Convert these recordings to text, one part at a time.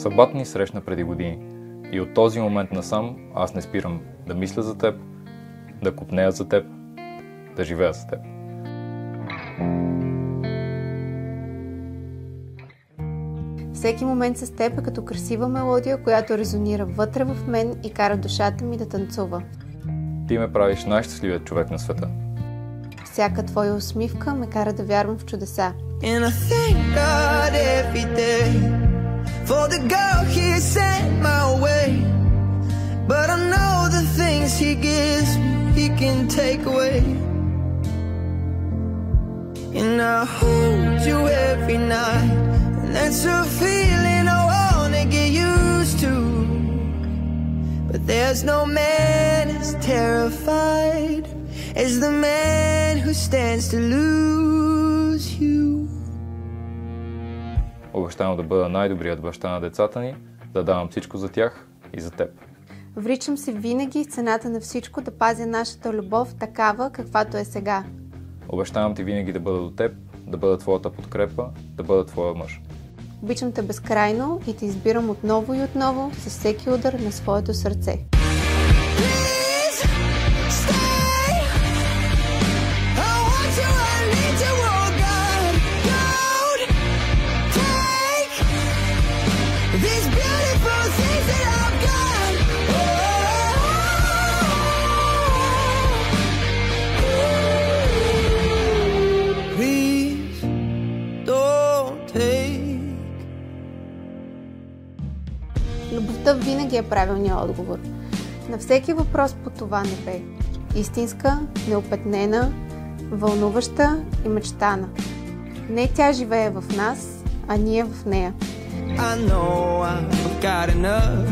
Съдбата ни срещна преди години и от този момент насам аз не спирам да мисля за теб, да копнея за теб, да живея за теб. Всеки момент с теб е като красива мелодия, която резонира вътре в мен и кара душата ми да танцува. Ти ме правиш най-щастливият човек на света. Всяка твоя усмивка ме кара да вярвам в чудеса. And I thank God every day for the girl He sent my way. But I know the things He gives me, He can take away. And I hold you every night, and that's a feeling I wanna get used to. But there's no man as terrified as the man who stands to lose you. Обещавам да бъда най-добрият баща на децата ни, да давам всичко за тях и за теб. Вричам се винаги в цената на всичко да пазя нашата любов такава, каквато е сега. Обещавам ти винаги да бъда до теб, да бъда твоята подкрепа, да бъда твоя мъж. Обичам те безкрайно и те избирам отново и отново с всеки удар на своето сърце. Любовта винаги е правилният отговор на всеки въпрос по това небе. Истинска, неопетнена, вълнуваща и мечтана. Не тя живее в нас, а ние в нея. I know I've got enough.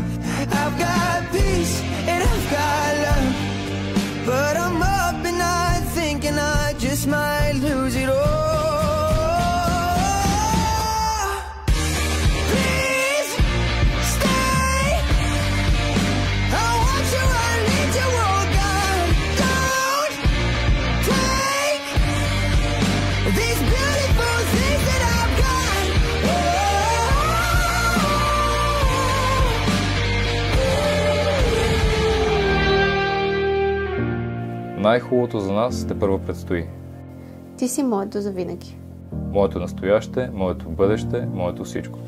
I've got peace and I've got love. But I'm up at night thinking I just might lose it all. Най-хубавото за нас тепърва предстои. Ти си моето завинаги. Моето настояще, моето бъдеще, моето всичко.